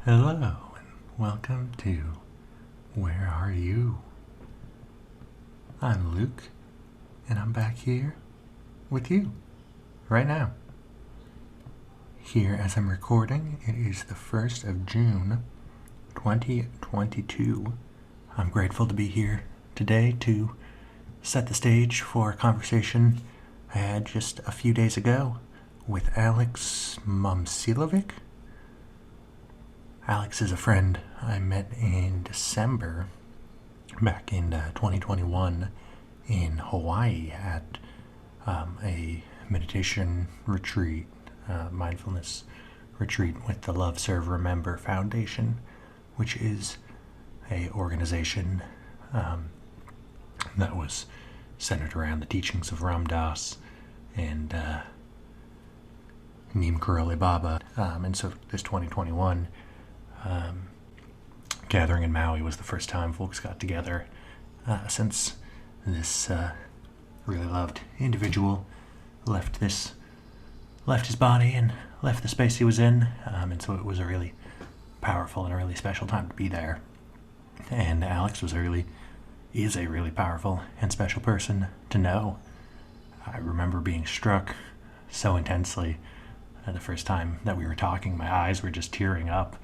Hello and welcome to Where Are You? I'm Luke and I'm back here with you right now. Here as I'm recording, it is the 1st of June 2022. I'm grateful to be here today to set the stage for a conversation I had just a few days ago with Alex Momcilovic. Alex is a friend I met in December back in 2021 in Hawaii at a meditation retreat, mindfulness retreat with the Love, Serve, Remember Foundation, which is a organization that was centered around the teachings of Ram Dass and Neem Karoli Baba. And so this 2021 gathering in Maui was the first time folks got together since this really loved individual left his body and left the space he was in, and so it was a really powerful and a really special time to be there. And Alex is a really powerful and special person to know. I remember being struck so intensely the first time that we were talking. My eyes were just tearing up,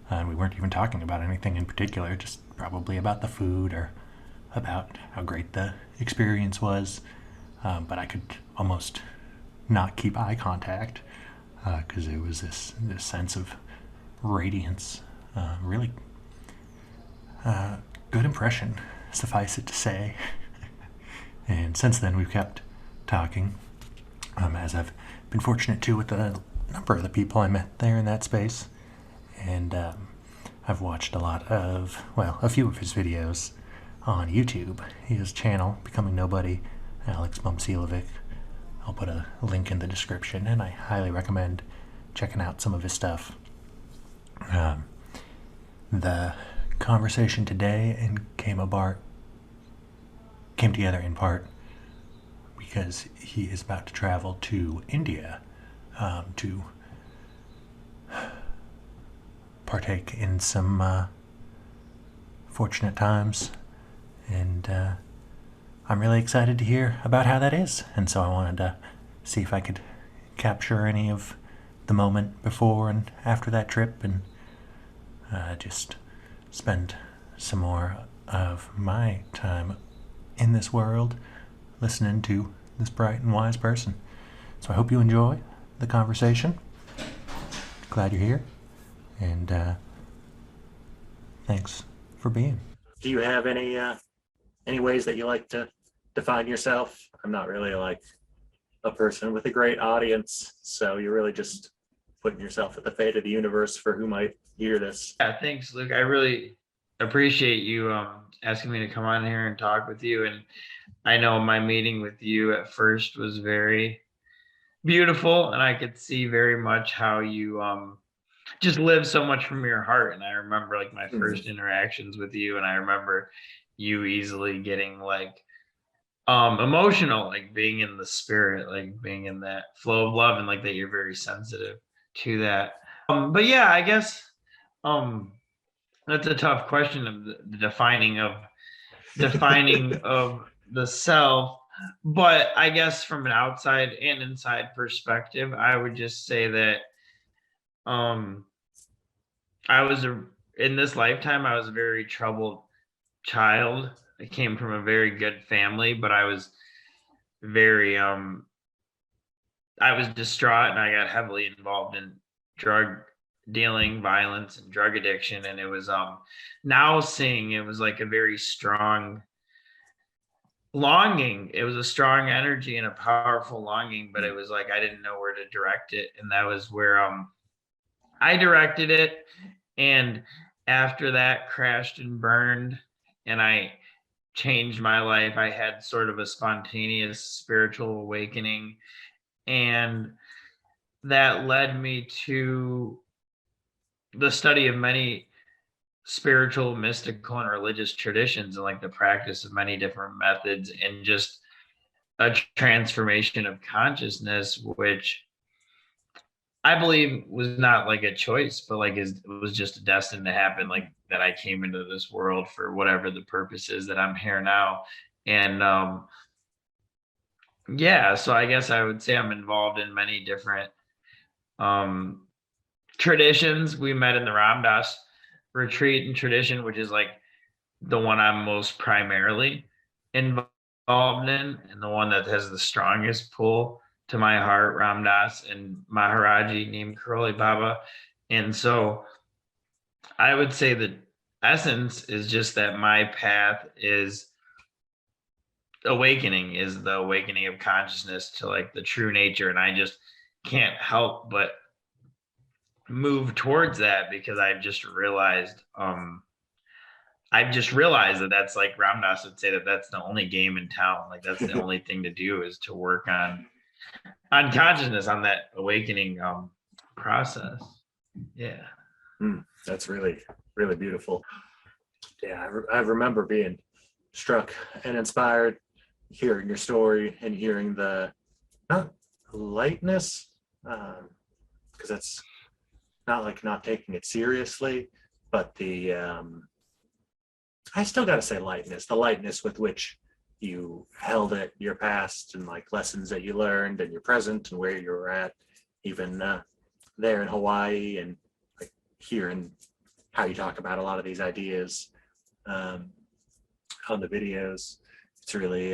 and we weren't even talking about anything in particular, just probably about the food or about how great the experience was. But I could almost not keep eye contact because it was this sense of radiance. Really good impression, suffice it to say. And since then, we've kept talking, as I've been fortunate to with a number of the people I met there in that space. And I've watched a few of his videos on YouTube. His channel, Becoming Nobody, Alex Momcilovic. I'll put a link in the description, and I highly recommend checking out some of his stuff. The conversation today came together in part because he is about to travel to India to partake in some fortunate times, and I'm really excited to hear about how that is. And so I wanted to see if I could capture any of the moment before and after that trip, and just spend some more of my time in this world listening to this bright and wise person. So I hope you enjoy the conversation. Glad you're here, and thanks for being. Do you have any ways that you like to define yourself? I'm not really like a person with a great audience, so you're really just putting yourself at the fate of the universe for who might hear this. Yeah, thanks, Luke. I really appreciate you asking me to come on here and talk with you. And I know my meeting with you at first was very beautiful, and I could see very much how you just live so much from your heart. And I remember like my first interactions with you, and I remember you easily getting like emotional, like being in the spirit, like being in that flow of love, and like that you're very sensitive to that. But yeah, I guess um that's a tough question of the defining of the self. But I guess from an outside and inside perspective, I would just say that um I was in this lifetime I was a very troubled child. I came from a very good family, but I was very I was distraught, and I got heavily involved in drug dealing, violence, and drug addiction. And it was now seeing it was like a very strong longing. It was a strong energy and a powerful longing, but it was like I didn't know where to direct it. And that was where I directed it. And after that crashed and burned, and I changed my life, I had sort of a spontaneous spiritual awakening. And that led me to the study of many spiritual, mystical, and religious traditions, and like the practice of many different methods, and just a transformation of consciousness, which I believe was not like a choice, but like it was just destined to happen. Like that I came into this world for whatever the purpose is that I'm here now. And yeah, so I guess I would say I'm involved in many different um traditions. We met in the Ramdas retreat and tradition, which is like the one I'm most primarily involved in, and the one that has the strongest pull to my heart, Ramdas and Maharaji named Karoli Baba. And so I would say the essence is just that my path is awakening, is the awakening of consciousness to like the true nature. And I just can't help but move towards that because I've just realized that that's like Ramdas would say that that's the only game in town. Like that's the only thing to do is to work on consciousness, on that awakening process. Yeah. That's really, really beautiful. Yeah, I remember being struck and inspired hearing your story and hearing the not lightness, because that's not like not taking it seriously, but the I still got to say lightness, the lightness with which you held it, your past and like lessons that you learned and your present and where you were at, even there in Hawaii, and like hearing how you talk about a lot of these ideas on the videos. It's really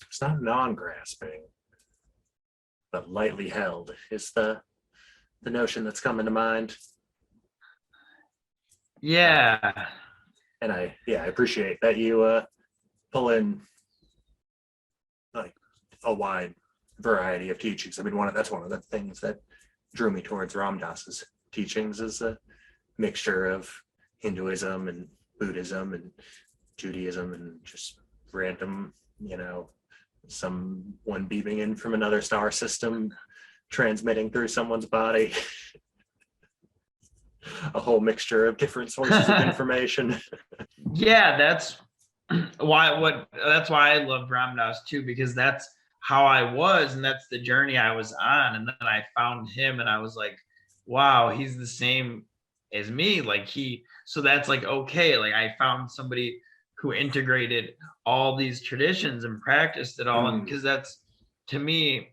it's not non-grasping, but lightly held is the notion that's coming to mind. Yeah. And I appreciate that you pull in like a wide variety of teachings. I mean, that's one of the things that drew me towards Ram Dass's teachings, is a mixture of Hinduism and Buddhism and Judaism and just random, someone beaming in from another star system, transmitting through someone's body. A whole mixture of different sources of information. Yeah, that's why I loved Ramdas too, because that's how I was, and that's the journey I was on. And then I found him and I was like, wow, he's the same as me. So that's like, okay, like I found somebody who integrated all these traditions and practiced it all. And because that's, to me,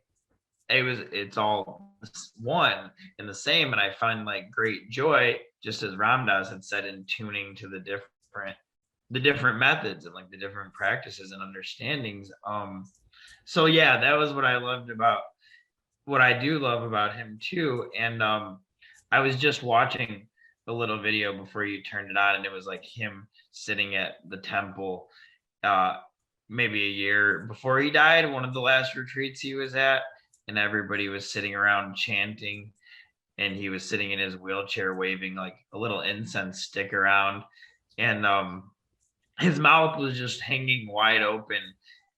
it's all one and the same. And I find like great joy, just as Ramdas had said, in tuning to the different methods and like the different practices and understandings. So yeah, that was what I loved about what I do love about him too. And I was just watching a little video before you turned it on, and it was like him sitting at the temple maybe a year before he died, one of the last retreats he was at, and everybody was sitting around chanting, and he was sitting in his wheelchair waving like a little incense stick around, and his mouth was just hanging wide open,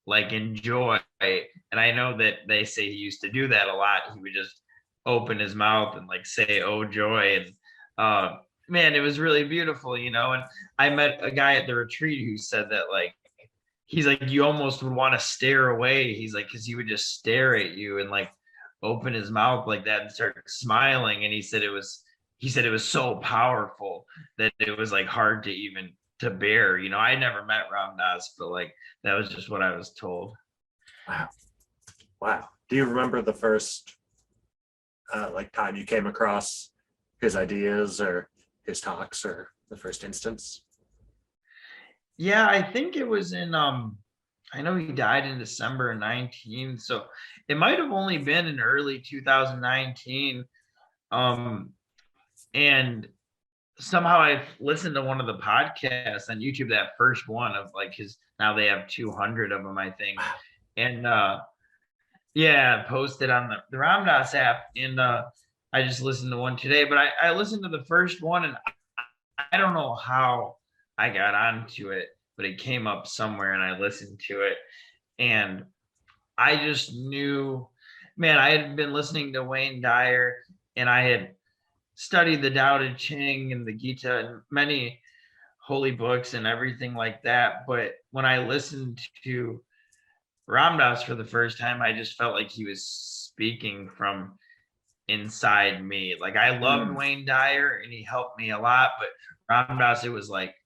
like in joy. And I know that they say he used to do that a lot. He would just open his mouth and like say, "Oh joy," and man, it was really beautiful, And I met a guy at the retreat who said that like he's like, you almost would want to stare away. He's like, because he would just stare at you and like open his mouth like that and start smiling. And he said it was so powerful that it was like hard to even to bear. I never met Ram Dass, but like that was just what I was told. Wow. Do you remember the first like time you came across his ideas or his talks, or the first instance? Yeah, I think it was in I know he died in December 19, so it might have only been in early 2019. And somehow I listened to one of the podcasts on YouTube, that first one of like his, now they have 200 of them, I think. And yeah, posted on the Ram Dass app. And I just listened to one today, but I listened to the first one, and I don't know how I got onto it, but it came up somewhere and I listened to it. And I just knew, man, I had been listening to Wayne Dyer, and I had studied the Tao Te Ching and the Gita and many holy books and everything like that. But when I listened to Ram Dass for the first time, I just felt like he was speaking from inside me. Like I loved Wayne Dyer and he helped me a lot, but Ram Dass, it was like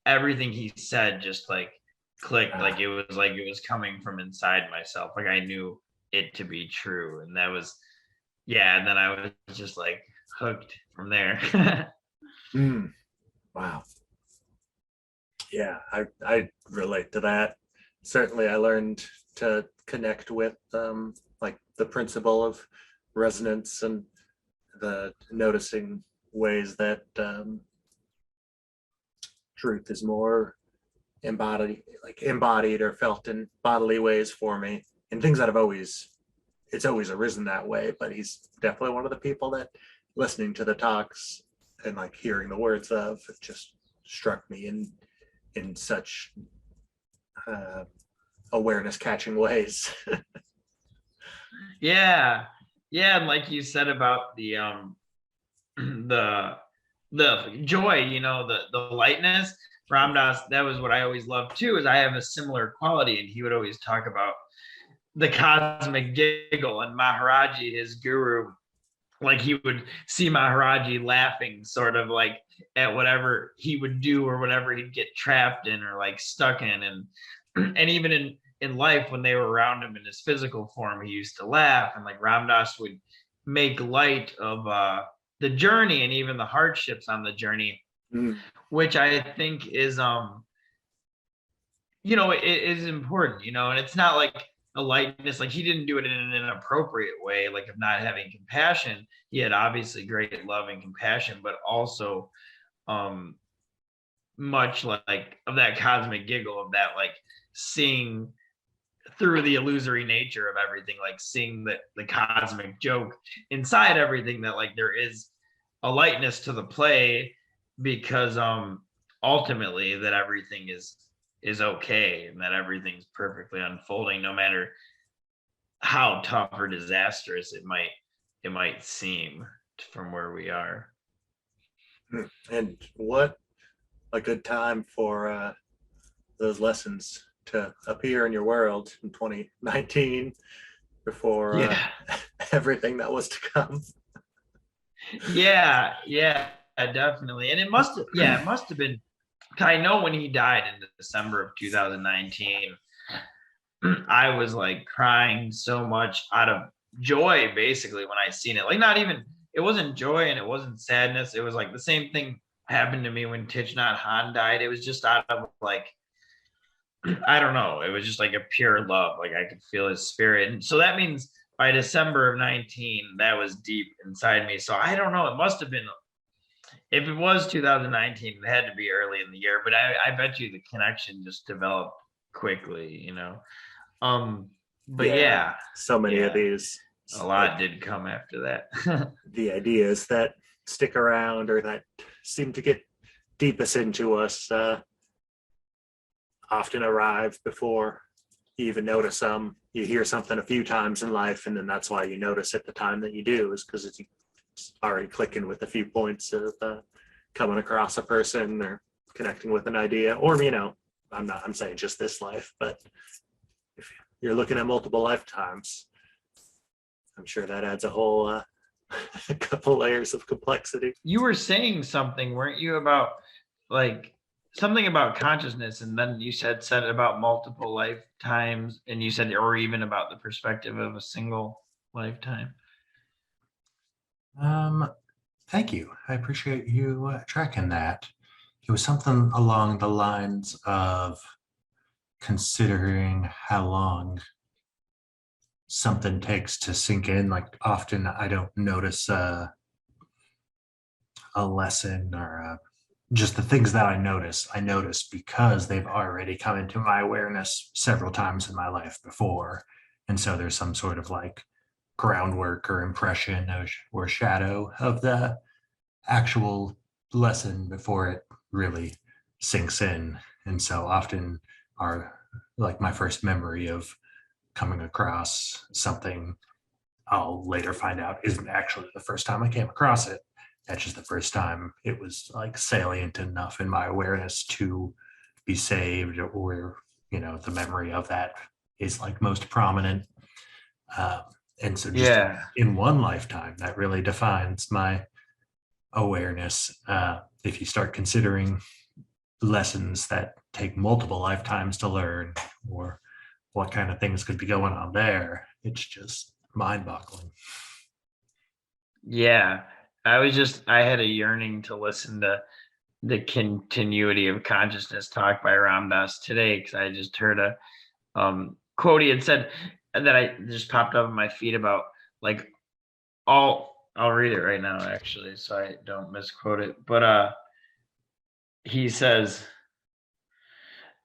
everything he said just like clicked. Like it was coming from inside myself. Like I knew it to be true. And that was, yeah. And then I was just like hooked from there. Wow. Yeah, I relate to that. Certainly I learned to connect with like the principle of resonance and the noticing ways that truth is more embodied or felt in bodily ways for me, and things that it's always arisen that way. But he's definitely one of the people that, listening to the talks and like hearing the words of, it just struck me in such awareness catching ways. Yeah. And like you said about the the joy, you know, the lightness, Ram Dass, that was what I always loved too, is I have a similar quality. And he would always talk about the cosmic giggle, and Maharaji, his guru, like he would see Maharaji laughing sort of like at whatever he would do or whatever he'd get trapped in or like stuck in. And even in life, when they were around him in his physical form, he used to laugh. And like Ram Dass would make light of the journey and even the hardships on the journey, which I think is you know, it is important, you know. And it's not like a lightness, like he didn't do it in an inappropriate way, like of not having compassion. He had obviously great love and compassion, but also much like of that cosmic giggle, of that like seeing through the illusory nature of everything, like seeing the cosmic joke inside everything, that like there is a lightness to the play, because ultimately that everything is okay, and that everything's perfectly unfolding, no matter how tough or disastrous it might seem from where we are. And what a good time for those lessons to appear in your world in 2019 before everything that was to come. Yeah, definitely. And it must have been, I know when he died in December of 2019, I was like crying so much out of joy, basically, when I seen it. Like, not even, it wasn't joy and it wasn't sadness. It was like the same thing happened to me when Thich Nhat Hanh died. It was just out of like, I don't know. It was just like a pure love. Like I could feel his spirit. And so that means by December of 19, that was deep inside me. So I don't know. It must have been, if it was 2019, it had to be early in the year, but I bet you the connection just developed quickly, you know? But so many of these, a lot did come after that. The ideas that stick around or that seem to get deepest into us often arrive before you even notice them. You hear something a few times in life, and then that's why you notice at the time that you do, is because it's already clicking with a few points of coming across a person or connecting with an idea. Or, you know, I'm saying just this life, but if you're looking at multiple lifetimes, I'm sure that adds a whole a couple layers of complexity. You were saying something, weren't you, about like something about consciousness, and then you said about multiple lifetimes, and you said, or even about the perspective of a single lifetime. Thank you. I appreciate you tracking that. It was something along the lines of considering how long something takes to sink in. Like often I don't notice a lesson or just the things that I notice because they've already come into my awareness several times in my life before. And so there's some sort of like groundwork or impression or shadow of the actual lesson before it really sinks in. And so often like my first memory of coming across something, I'll later find out isn't actually the first time I came across it. that's just the first time it was like salient enough in my awareness to be saved, or the memory of that is like most prominent. uh, and so just Yeah. in one lifetime, that really defines my awareness. If you start considering lessons that take multiple lifetimes to learn, or what kind of things could be going on there, it's just mind-boggling. Yeah. I had a yearning to listen to the continuity of consciousness talk by Ram Dass today, because I just heard a quote he had said that I just popped up in my feed about like I'll read it right now actually so I don't misquote it. But he says,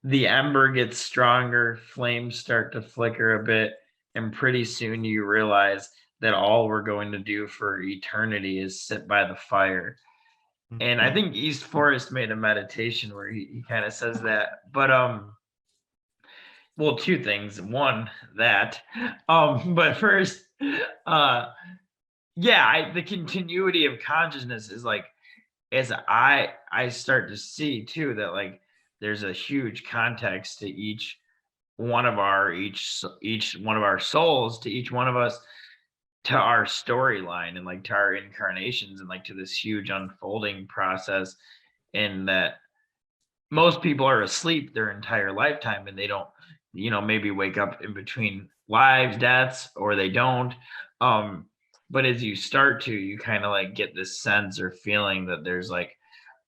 the ember gets stronger, flames start to flicker a bit, and pretty soon you realize that all we're going to do for eternity is sit by the fire. And I think East Forest made a meditation where he kind of says that. But well, two things. One, that. But first, yeah, the continuity of consciousness is like, as I start to see too that like there's a huge context to each one of our each one of our souls, to each one of us, to our storyline, and like to our incarnations, and like to this huge unfolding process. And that most people are asleep their entire lifetime, and they don't, maybe wake up in between lives, deaths, or they don't. um but as you start to, you kind of like get this sense or feeling that there's like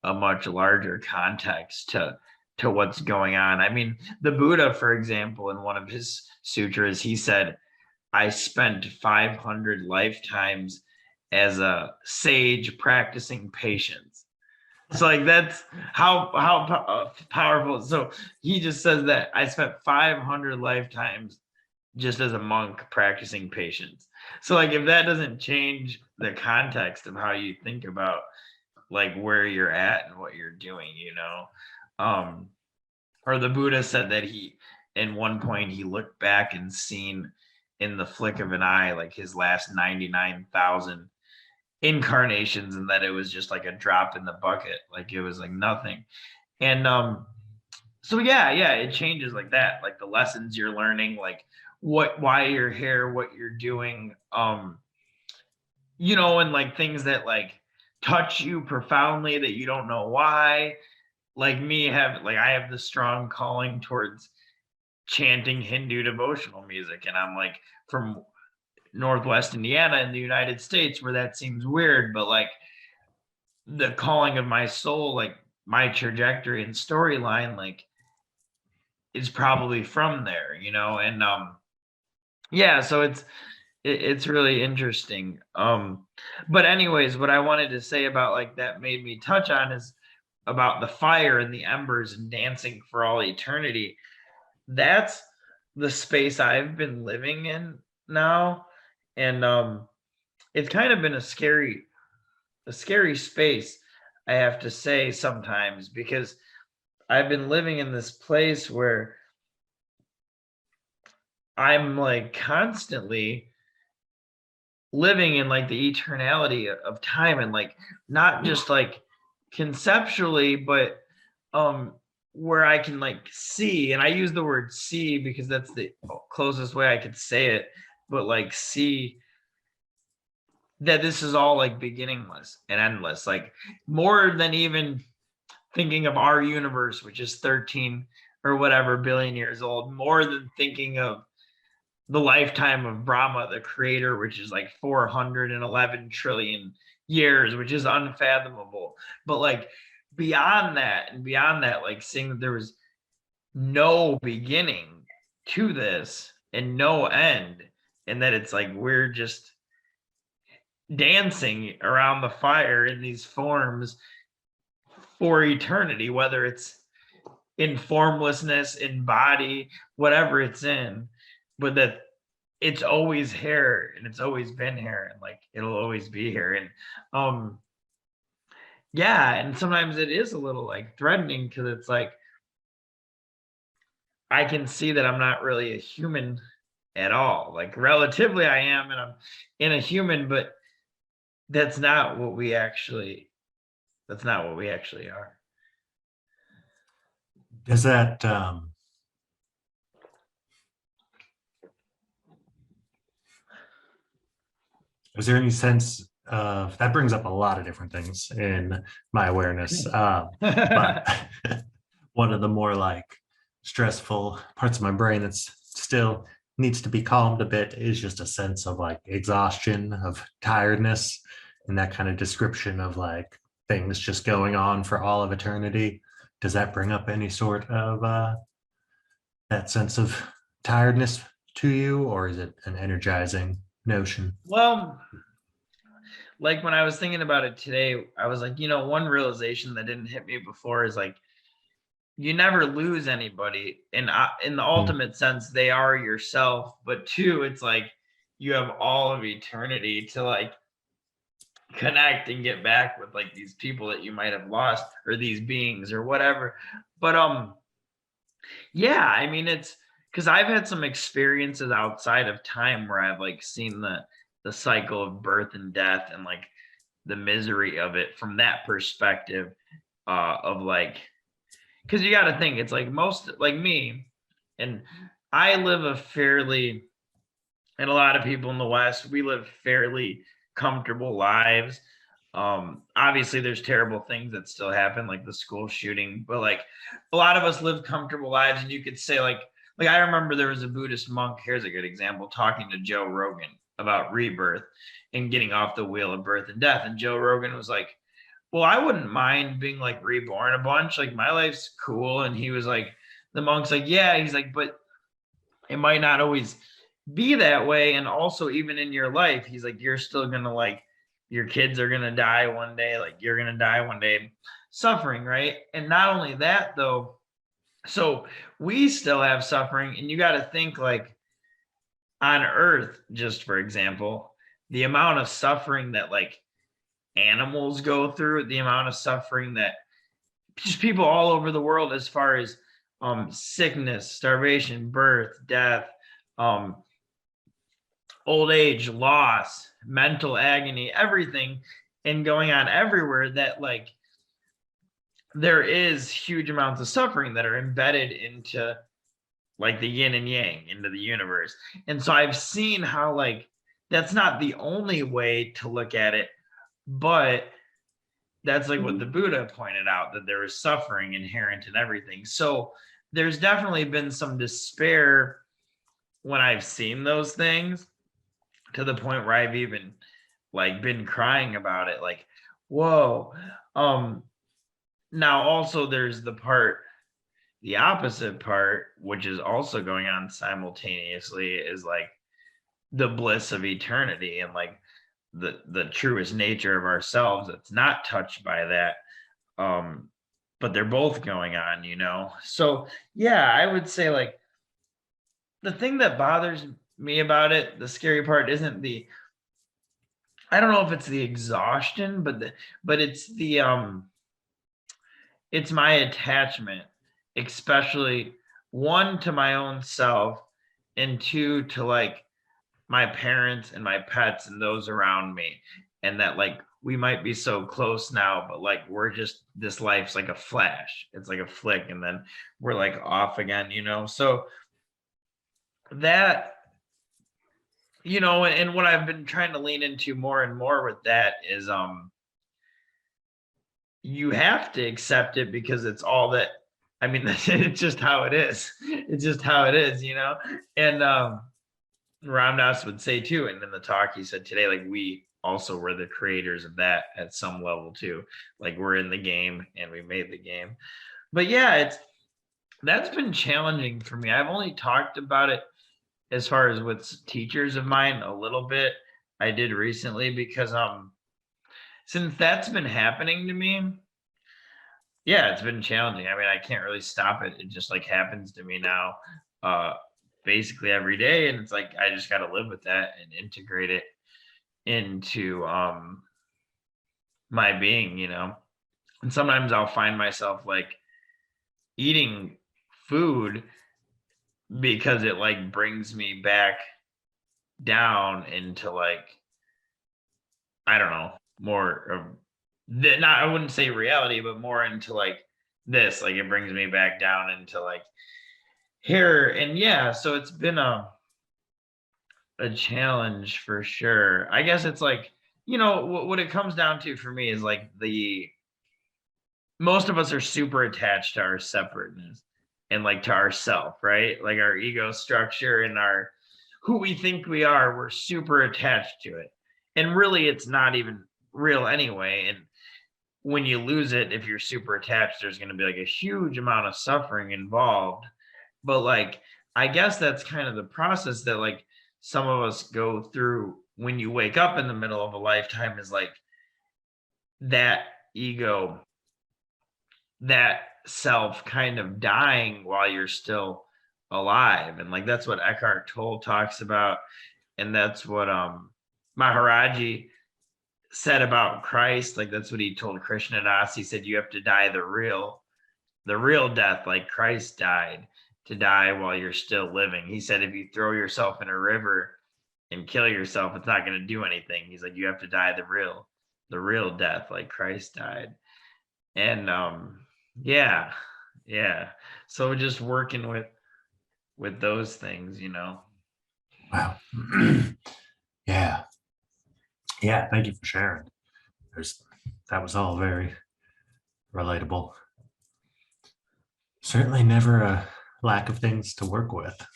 a much larger context to what's going on. I mean, the Buddha, for example, in one of his sutras, he said, I spent 500 lifetimes as a sage practicing patience. So like that's how powerful. So he just says that I spent 500 lifetimes just as a monk practicing patience. So like if that doesn't change the context of how you think about like where you're at and what you're doing, um or the Buddha said that he, in one point, he looked back and seen in the flick of an eye like his last 99,000 incarnations, and that it was just like a drop in the bucket, like it was like nothing. And so yeah, it changes like that, like the lessons you're learning, like why you're here, what you're doing, and like things that like touch you profoundly that you don't know why. Like I have this strong calling towards chanting Hindu devotional music, and I'm like from Northwest Indiana in the United States, where that seems weird, but like the calling of my soul, like my trajectory and storyline, like is probably from there, and yeah, so it's really interesting. But anyways, what I wanted to say about like that made me touch on is about the fire and the embers and dancing for all eternity. That's the space I've been living in now. And it's kind of been a scary space, I have to say, sometimes, because I've been living in this place where I'm like constantly living in like the eternality of time, and like not just like conceptually, but um where I can like see, and I use the word see because that's the closest way I could say it, but like see that this is all like beginningless and endless, like more than even thinking of our universe, which is 13 or whatever billion years old, more than thinking of the lifetime of Brahma, the creator, which is like 411 trillion years, which is unfathomable. But like beyond that, and beyond that, like seeing that there was no beginning to this and no end, and that it's like we're just dancing around the fire in these forms for eternity, whether it's in formlessness, in body, whatever it's in, but that it's always here, and it's always been here, and like it'll always be here. And yeah, and sometimes it is a little like threatening, because it's like I can see that I'm not really a human at all. Like relatively I am, and I'm in a human, but that's not what we actually are. Does that is there any sense of that brings up a lot of different things in my awareness? But one of the more like stressful parts of my brain that's still needs to be calmed a bit is just a sense of like exhaustion, of tiredness, and that kind of description of like things just going on for all of eternity. Does that bring up any sort of that sense of tiredness to you, or is it an energizing notion? Well, like when I was thinking about it today, I was like, one realization that didn't hit me before is like you never lose anybody, and in the Mm, ultimate sense, they are yourself. But two, it's like you have all of eternity to like connect and get back with like these people that you might have lost, or these beings or whatever. But yeah, I mean, it's because I've had some experiences outside of time where I've like seen the cycle of birth and death, and like the misery of it from that perspective, of like, because you got to think it's like most like me, and I live a fairly, and a lot of people in the West, we live fairly comfortable lives. Obviously there's terrible things that still happen, like the school shooting, but like a lot of us live comfortable lives. And you could say like I remember there was a Buddhist monk, here's a good example, talking to Joe Rogan about rebirth and getting off the wheel of birth and death. And Joe Rogan was like, well, I wouldn't mind being like reborn a bunch, like my life's cool. And he was like, the monk's like, yeah, he's like, but it might not always be that way. And also, even in your life, he's like, you're still gonna like, your kids are gonna die one day, like you're gonna die one day, suffering, right? And not only that though, so we still have suffering. And you got to think like on earth, just for example, the amount of suffering that like animals go through, the amount of suffering that just people all over the world, as far as sickness, starvation, birth, death, um old age, loss, mental agony, everything, and going on everywhere, that like there is huge amounts of suffering that are embedded into like the yin and yang, into the universe. And so I've seen how like that's not the only way to look at it, but that's like what the Buddha pointed out, that there is suffering inherent in everything. So there's definitely been some despair when I've seen those things, to the point where I've even like been crying about it, like, whoa. um Now also there's the opposite part, which is also going on simultaneously, is like the bliss of eternity, and like the truest nature of ourselves that's not touched by that. um but they're both going on, so yeah, I would say like the thing that bothers me about it, the scary part, isn't the, I don't know if it's the exhaustion, but it's my attachment, especially one, to my own self, and two, to like my parents and my pets and those around me. And that like we might be so close now, but like we're just, this life's like a flash. It's like a flick, and then we're like off again. So that, and what I've been trying to lean into more and more with that is you have to accept it, because it's all that, I mean, it's just how it is. It's just how it is. And Ramdas would say too, and in the talk he said today, like we also were the creators of that at some level too. Like we're in the game and we made the game. But yeah, that's been challenging for me. I've only talked about it as far as with teachers of mine a little bit. I did recently, because since that's been happening to me, yeah, it's been challenging. I mean, I can't really stop it. It just like happens to me now, uh, basically every day. And it's like, I just got to live with that and integrate it into my being. And sometimes I'll find myself like eating food because it like brings me back down into like I don't know, more of not, I wouldn't say reality, but more into like this, like it brings me back down into like here. And yeah, so it's been a challenge for sure. I guess it's like, what it comes down to for me is like the most of us are super attached to our separateness and like to ourself, right? Like our ego structure and our who we think we are, we're super attached to it. And really it's not even real anyway. And when you lose it, if you're super attached, there's going to be like a huge amount of suffering involved. But like, I guess that's kind of the process that like some of us go through when you wake up in the middle of a lifetime, is like that ego, that self kind of dying while you're still alive. And like that's what Eckhart Tolle talks about. And that's what Maharaji said about Christ. Like that's what he told Krishna Das. He said, you have to die the real death, like Christ died, to die while you're still living. He said, if you throw yourself in a river and kill yourself, it's not going to do anything. He's like, you have to die the real death, like Christ died. And yeah, yeah. So just working with those things, Wow. Yeah. Yeah. Thank you for sharing. That was all very relatable. Certainly never a lack of things to work with.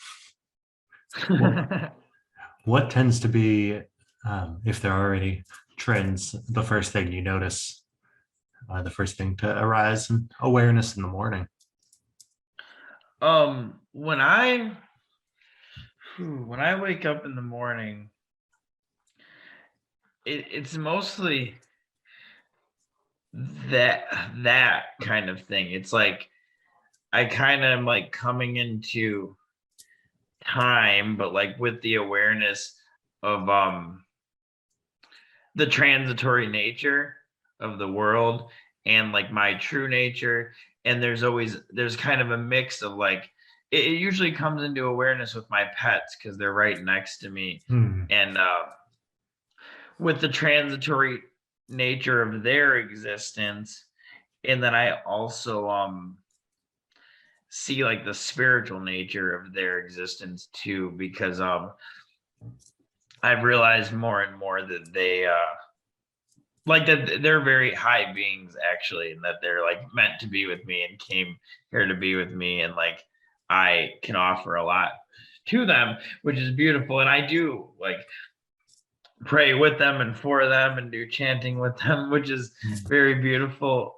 What tends to be, if there are any trends, the first thing you notice, the first thing to arise in awareness in the morning? When I wake up in the morning, it's mostly that kind of thing. It's like I kind of am like coming into time, but like with the awareness of the transitory nature of the world and like my true nature. And there's kind of a mix of like it usually comes into awareness with my pets because they're right next to me. And with the transitory nature of their existence. And then I also see like the spiritual nature of their existence too, because I've realized more and more that they like that they're very high beings actually, and that they're like meant to be with me and came here to be with me, and like I can offer a lot to them, which is beautiful. And I do like pray with them and for them and do chanting with them, which is very beautiful.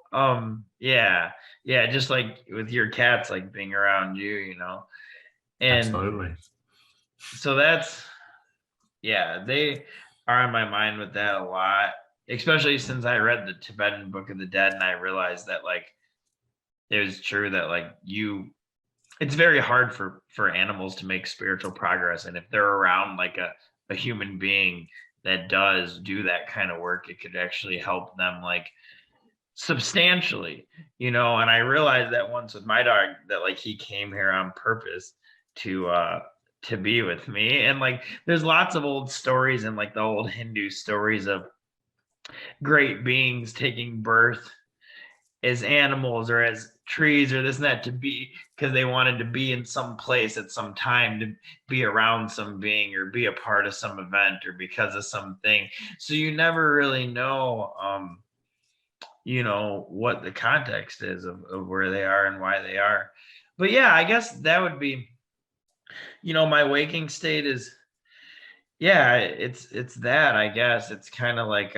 Yeah, just like with your cats, like being around you, and Absolutely. so that's, yeah, they are on my mind with that a lot, especially since I read the Tibetan Book of the Dead and I realized that like it was true that like it's very hard for animals to make spiritual progress, and if they're around like a human being that does do that kind of work, it could actually help them like substantially, and I realized that once with my dog that like he came here on purpose to be with me. And like there's lots of old stories and like the old Hindu stories of great beings taking birth as animals or as trees or this and that to be because they wanted to be in some place at some time, to be around some being or be a part of some event or because of something. So you never really know what the context is of where they are and why they are. But yeah, I guess that would be, my waking state is, yeah, it's that, I guess. It's kind of like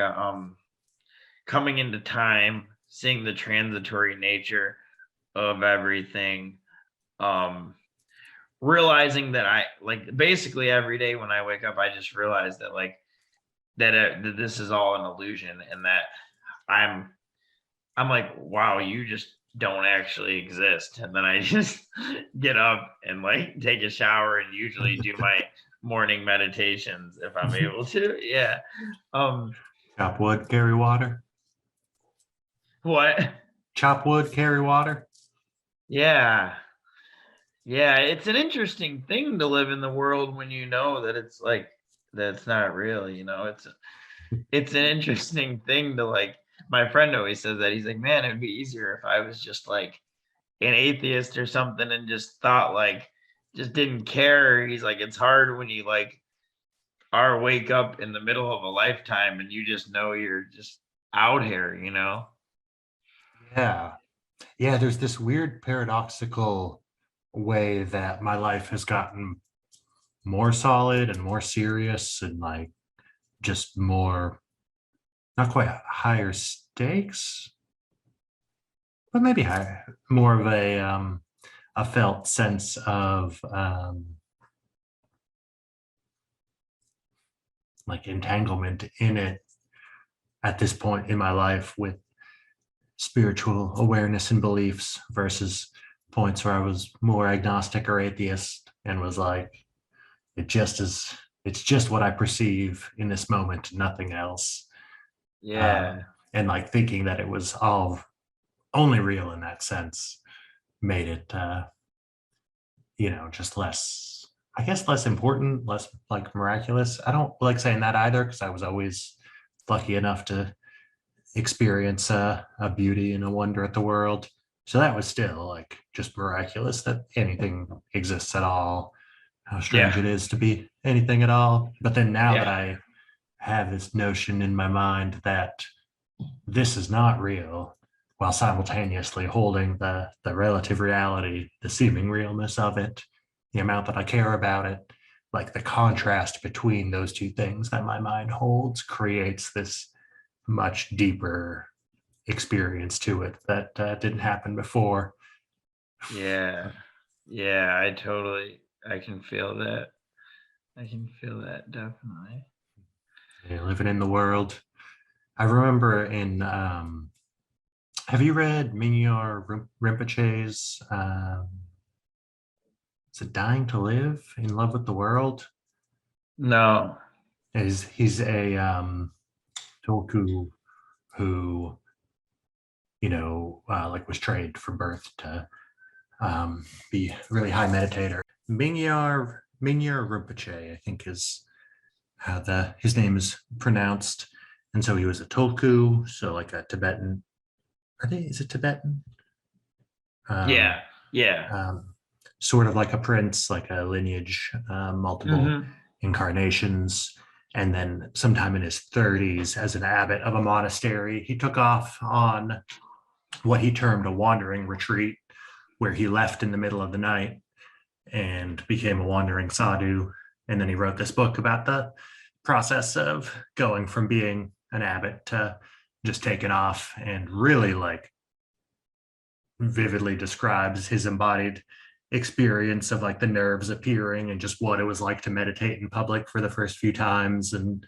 coming into time, seeing the transitory nature of everything, realizing that I like basically every day when I wake up, I just realize that like that this is all an illusion, and that I'm like, wow, you just don't actually exist. And then I just get up and like take a shower and usually do my morning meditations if I'm able to. Yeah. Chop wood, carry water. What? Chop wood, carry water. Yeah. Yeah. It's an interesting thing to live in the world when you know that it's like, that it's not real, it's an interesting thing to like, my friend always says that. He's like, man, it'd be easier if I was just like an atheist or something and just thought like, just didn't care. He's like, it's hard when you like are wake up in the middle of a lifetime and you just know you're just out here, you know? Yeah. Yeah, there's this weird paradoxical way that my life has gotten more solid and more serious and like just more, not quite higher stakes, but maybe higher, more of a felt sense of like entanglement in it at this point in my life with spiritual awareness and beliefs versus points where I was more agnostic or atheist and was like, it just is, it's just what I perceive in this moment, nothing else. Yeah. And like thinking that it was all only real in that sense made it, just less, I guess, less important, less like miraculous. I don't like saying that either because I was always lucky enough to experience a beauty and a wonder at the world. So that was still like just miraculous that anything exists at all. How strange Yeah. it is to be anything at all. But then now that Yeah. I have this notion in my mind that this is not real, while simultaneously holding the relative reality, the seeming realness of it, the amount that I care about it, like the contrast between those two things that my mind holds creates this much deeper experience to it that didn't happen before. Yeah. Yeah. I can feel that. I can feel that definitely. Yeah, living in the world. I remember in have you read Mingyur Rinpoche's is it Dying to Live in Love with the World? No. He's a Tulku who like was trained from birth to be a really high meditator. Mingyur Rinpoche, I think, is how his name is pronounced. And so he was a Tulku, so like a Tibetan. Is it Tibetan? Um, Yeah. Yeah. Sort of like a prince, like a lineage, multiple Hmm. incarnations. And then sometime in his 30s, as an abbot of a monastery, he took off on what he termed a wandering retreat, where he left in the middle of the night and became a wandering sadhu. And then he wrote this book about the process of going from being an abbot to just taking off, and really like vividly describes his embodied experience of like the nerves appearing and just what it was like to meditate in public for the first few times, and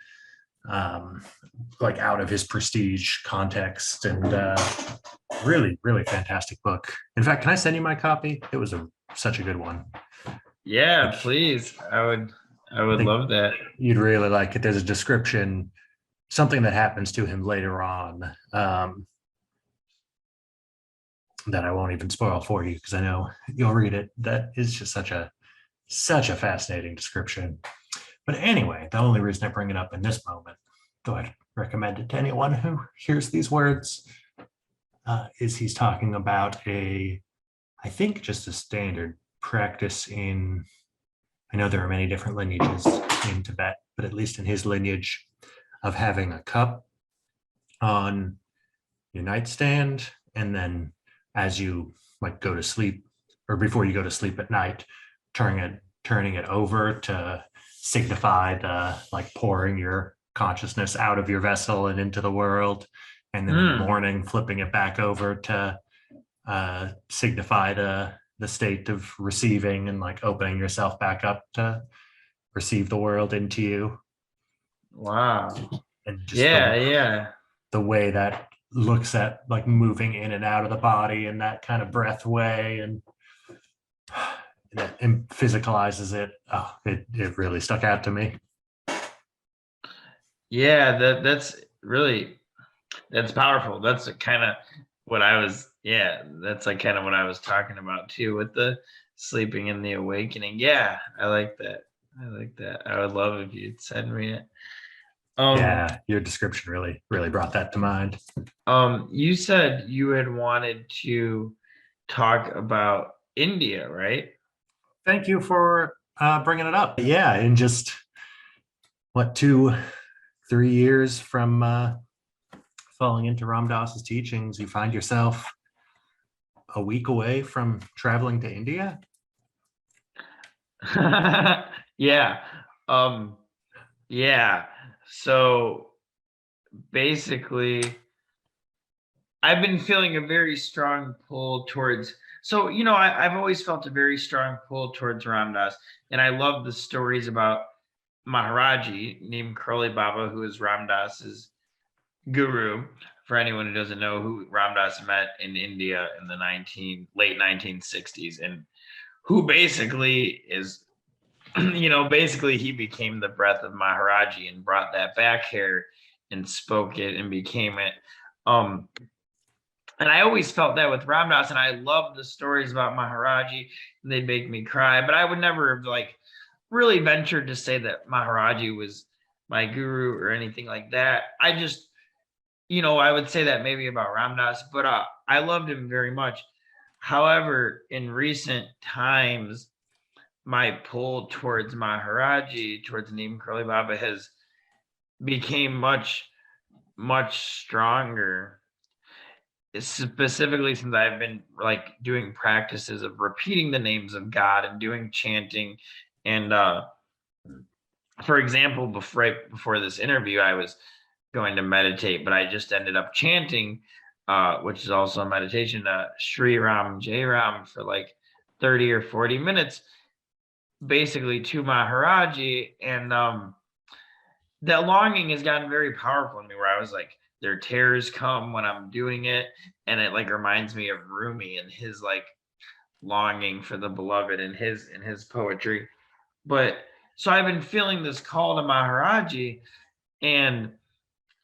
um, like out of his prestige context, and really, really fantastic book. In fact, can I send you my copy? It was such a good one. Yeah, Like, please. I I would think love that. you'd really like it. There's a description, something that happens to him later on, that I won't even spoil for you because I know you'll read it. That is just such a fascinating description. But anyway, the only reason I bring it up in this moment, though I'd recommend it to anyone who hears these words, is he's talking about I think just a standard practice in, I know there are many different lineages in Tibet, but at least in his lineage, of having a cup on your nightstand, and then as you like go to sleep, or before you go to sleep at night, turning it over to signify the like pouring your consciousness out of your vessel and into the world, and then in the Mm. morning flipping it back over to signify the state of receiving and like opening yourself back up to receive the world into you. Wow. And just Yeah, yeah. the way that looks at like moving in and out of the body in that kind of breath way, and that physicalizes it. Oh, it really stuck out to me. Yeah, that's powerful. That's kind of what I was, yeah, that's like kind of what I was talking about too with the sleeping and the awakening. Yeah, I like that. I like that. I would love if you'd send me it. Um, Yeah, your description really brought that to mind. you said you had wanted to talk about India, right? Thank you for bringing it up. Yeah, in just what 3 years from falling into Ram Dass's teachings, you find yourself a week away from traveling to India. Yeah. Um, yeah. So basically, I've been feeling a very strong pull towards. So, I've always felt a very strong pull towards Ram Dass, and I love the stories about Maharaji named Curly Baba, who is Ram Dass's guru. For anyone who doesn't know, who Ram Dass met in India in the late 1960s, and who basically is, basically he became the breath of Maharaji and brought that back here and spoke it and became it. Um, and I always felt that with Ram Dass, and I love the stories about Maharaji, and they'd make me cry. But I would never have really ventured to say that Maharaji was my guru or anything like that. I just, I would say that maybe about Ram Dass, but I loved him very much. However, in recent times, my pull towards Maharaji, towards Neem Karoli Baba, has became much, much stronger. Specifically, since I've been doing practices of repeating the names of God and doing chanting. And for example, right before this interview, I was going to meditate, but I just ended up chanting, which is also a meditation, Shri Ram Jai Ram for 30 or 40 minutes, basically to Maharaji. And that longing has gotten very powerful in me, where I was like, their tears come when I'm doing it. And it reminds me of Rumi and his longing for the beloved in his poetry. But so I've been feeling this call to Maharaji, and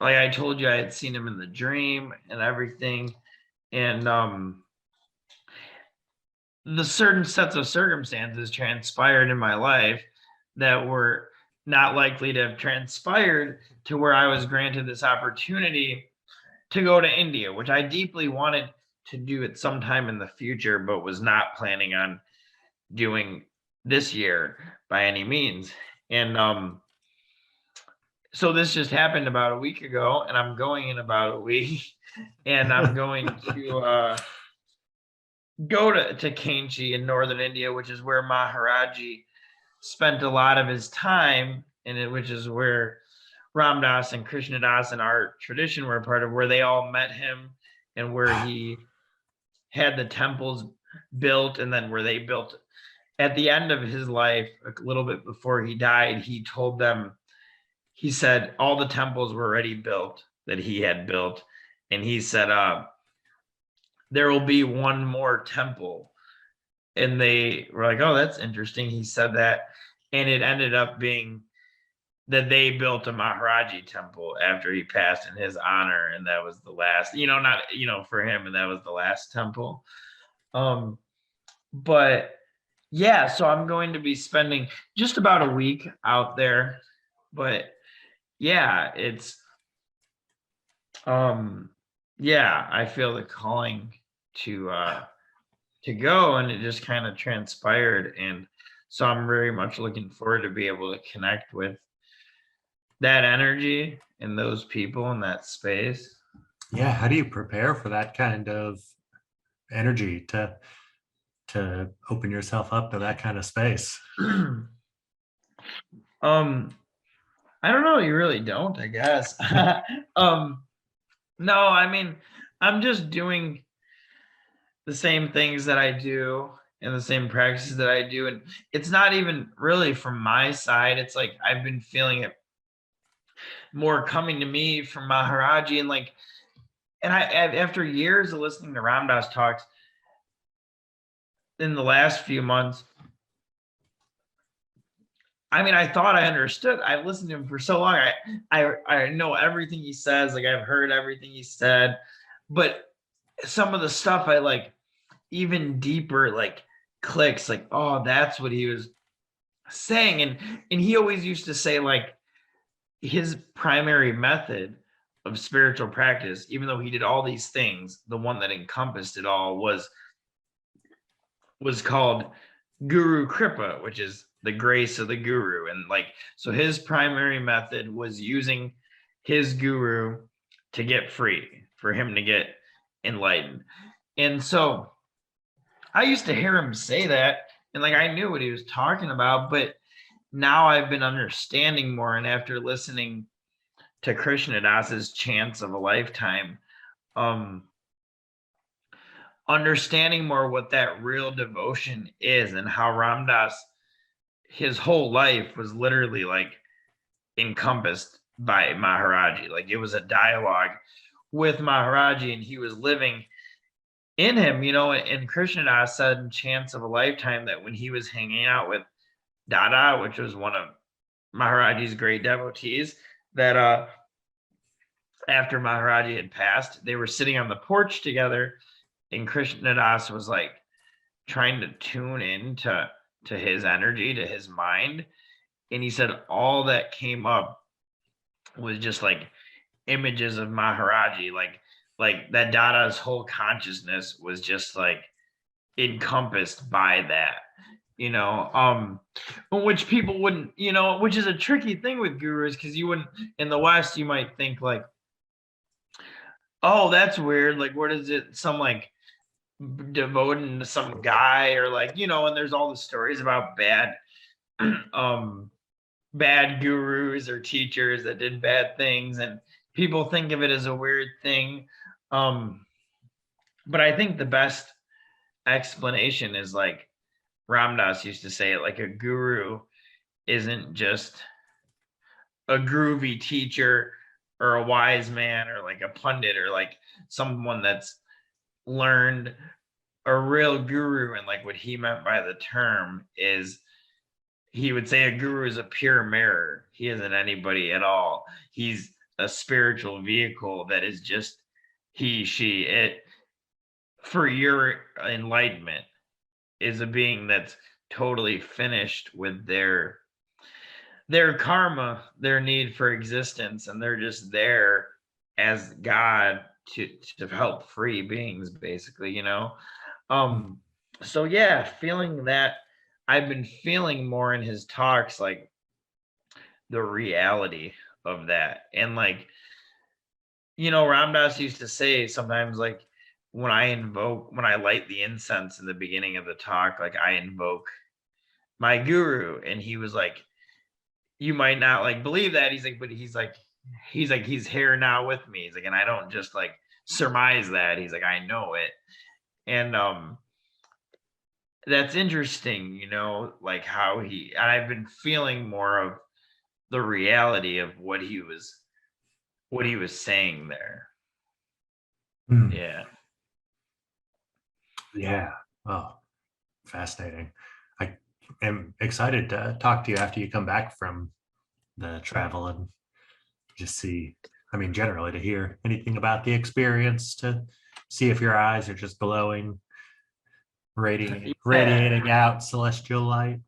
like I told you, I had seen him in the dream and everything. And the certain sets of circumstances transpired in my life that were not likely to have transpired, to where I was granted this opportunity to go to India, which I deeply wanted to do at some time in the future, but was not planning on doing this year by any means. And so this just happened about a week ago, and I'm going in about a week, and I'm going to go to Kainchi in northern India, which is where Maharaji spent a lot of his time, and which is where Ram Dass and Krishna Das and our tradition were a part of, where they all met him, and where he had the temples built, and then where they built. At the end of his life, a little bit before he died, he told them, he said all the temples were already built that he had built. And he said, there will be one more temple. And they were like, oh, that's interesting. He said that. And it ended up being that they built a Maharaji temple after he passed in his honor. And that was the last, not, for him. And that was the last temple. But yeah, so I'm going to be spending just about a week out there. But yeah, it's yeah, I feel the calling to go, and it just kind of transpired. And so I'm very much looking forward to be able to connect with that energy and those people in that space. Yeah, how do you prepare for that kind of energy to open yourself up to that kind of space? I don't know, you really don't, I guess. No, I mean, I'm just doing the same things that I do and the same practices that I do. And it's not even really from my side. It's I've been feeling it more coming to me from Maharaji. And I, after years of listening to Ram Dass talks in the last few months, I mean, I thought I understood. I've listened to him for so long. I know everything he says. I've heard everything he said, but some of the stuff I even deeper clicks. Oh, that's what he was saying. And he always used to say his primary method of spiritual practice, even though he did all these things, the one that encompassed it all was called Guru Kripa, which is the grace of the guru. And like, so his primary method was using his guru to get free, for him to get enlightened. And so I used to hear him say that, and like I knew what he was talking about, but now I've been understanding more. And after listening to Krishna Das's Chants of a Lifetime, um, understanding more what that real devotion is, and how Ram Dass, his whole life was literally like encompassed by Maharaji. Like it was a dialogue with Maharaji, and he was living in him, you know. And Krishna Das said in Chants of a Lifetime that when he was hanging out with Dada, which was one of Maharaji's great devotees, that after Maharaji had passed, they were sitting on the porch together, and Krishna Das was like trying to tune in to his energy, to his mind. And he said all that came up was just like images of Maharaji, like that Dada's whole consciousness was just like encompassed by that, you know, which people wouldn't, you know, which is a tricky thing with gurus, because you wouldn't, in the West, you might think like, oh, that's weird. Like, what is it? Some like devoting to some guy, or like, you know, and there's all the stories about bad, bad gurus or teachers that did bad things, and people think of it as a weird thing. But I think the best explanation is like Ram Dass used to say it, like a guru isn't just a groovy teacher or a wise man or like a pundit or like someone that's learned. A real guru, and like what he meant by the term is, he would say a guru is a pure mirror. He isn't anybody at all. He's a spiritual vehicle that is just he, she, it, for your enlightenment, is a being that's totally finished with their karma, their need for existence, and they're just there as God to help free beings, basically, you know. So yeah, feeling that, I've been feeling more in his talks like the reality of that. And like, you know, Ram Dass used to say sometimes, like when I light the incense in the beginning of the talk, like I invoke my guru. And he was like, you might not like believe that. He's like, but he's here now with me. He's like, and I don't just like surmise that. He's like, I know it. And that's interesting, you know, like how and I've been feeling more of the reality of what he was saying there. Yeah. Yeah. Oh, fascinating. I am excited to talk to you after you come back from the travel and just see, I mean, generally to hear anything about the experience, to see if your eyes are just glowing, radiating out celestial light.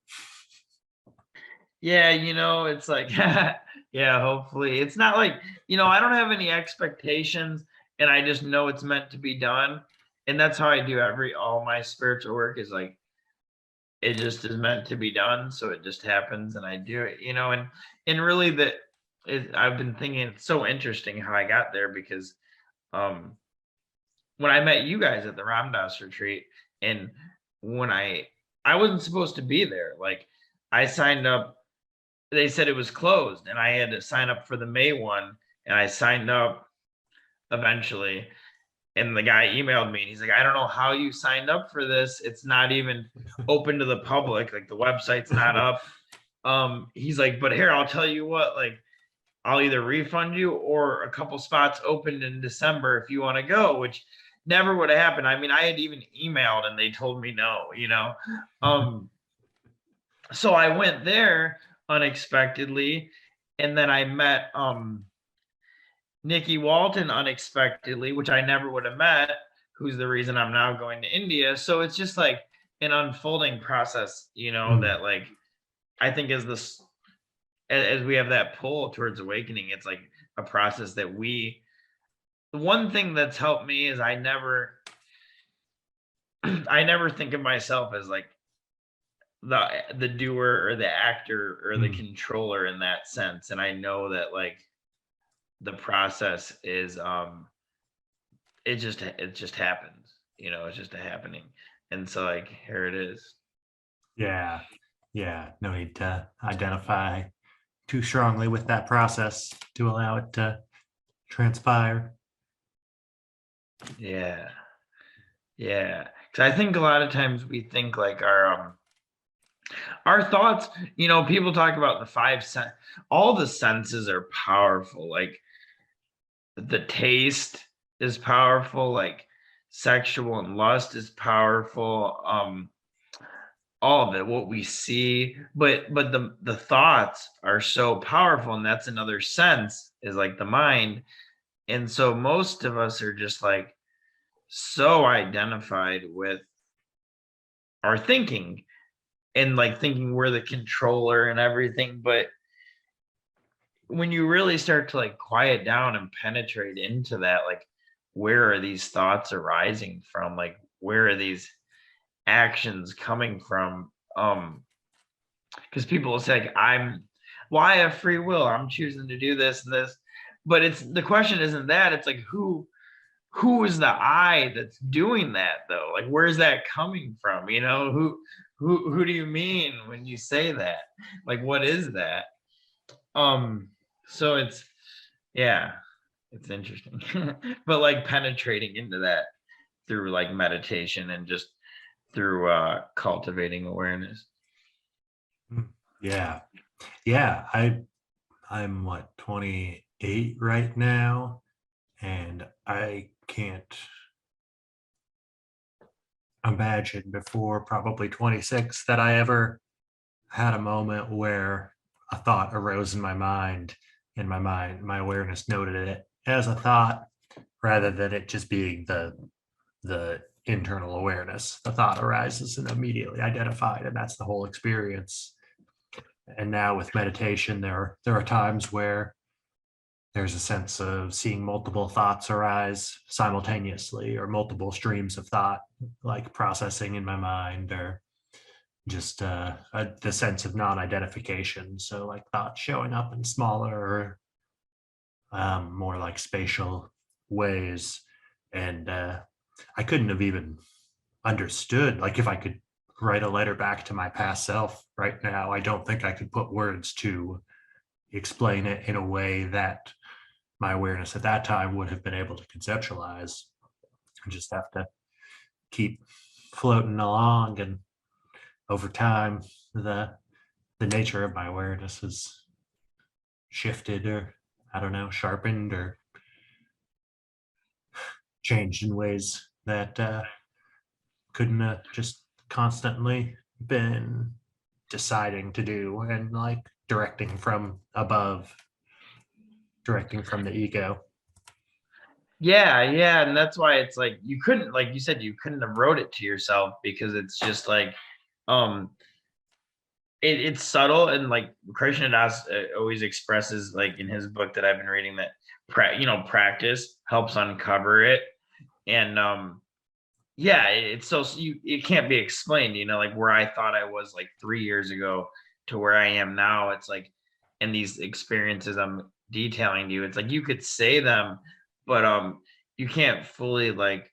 Yeah, you know, it's like, yeah, hopefully. It's not like, you know, I don't have any expectations, and I just know it's meant to be done. And that's how I do all my spiritual work, is like, it just is meant to be done. So it just happens and I do it, you know. And really I've been thinking it's so interesting how I got there, because when I met you guys at the Ram Dass retreat, and when I wasn't supposed to be there, like I signed up, they said it was closed, and I had to sign up for the May one, and I signed up eventually. And the guy emailed me, and he's like, I don't know how you signed up for this. It's not even open to the public. Like the website's not up. He's like, but here, I'll tell you what, like, I'll either refund you, or a couple spots opened in December if you want to go, which never would have happened. I mean, I had even emailed and they told me no, you know. So I went there unexpectedly, and then I met Nikki Walton unexpectedly, which I never would have met, who's the reason I'm now going to India. So it's just like an unfolding process, you know, that like I think as we have that pull towards awakening, it's like a process that the one thing that's helped me is I never think of myself as like the doer or the actor or the controller in that sense. And I know that like the process is it just happens, it's just a happening. And so like here it is. Yeah. No need to identify too strongly with that process to allow it to transpire. Yeah. Because I think a lot of times we think like our thoughts, people talk about the five sense, all the senses are powerful. Like the taste is powerful, like sexual and lust is powerful. All of it, what we see, but the thoughts are so powerful, and that's another sense, is like the mind. And so most of us are just like so identified with our thinking, and like thinking we're the controller and everything. But when you really start to like quiet down and penetrate into that, like where are these thoughts arising from, like where are these actions coming from? Because people will say like, I have free will, I'm choosing to do this and this. But it's the question isn't that, it's like who is the I that's doing that though? Like where's that coming from? Who do you mean when you say that? Like what is that? So it's interesting. But like penetrating into that through like meditation and just through cultivating awareness. Yeah. I'm what, 28 right now, and I can't imagine before probably 26 that I ever had a moment where a thought arose in my mind, and my awareness noted it as a thought rather than it just being the internal awareness. The thought arises and immediately identified, and that's the whole experience. And now with meditation, there are times where there's a sense of seeing multiple thoughts arise simultaneously, or multiple streams of thought like processing in my mind, or just the sense of non-identification. So like thoughts showing up in smaller or more like spatial ways. And I couldn't have even understood, like if I could write a letter back to my past self right now, I don't think I could put words to explain it in a way that my awareness at that time would have been able to conceptualize. I just have to keep floating along, and over time the nature of my awareness has shifted, or I don't know, sharpened or changed in ways that couldn't have just constantly been deciding to do, and like directing from above, directing from the ego. Yeah, and that's why it's like you couldn't, like you said, you couldn't have wrote it to yourself, because it's just like it's subtle. And like Krishnadas always expresses, like in his book that I've been reading, that practice helps uncover it. And it's so it can't be explained, like where I thought I was like 3 years ago to where I am now. It's like, and these experiences I'm detailing to you, it's like you could say them, but you can't fully like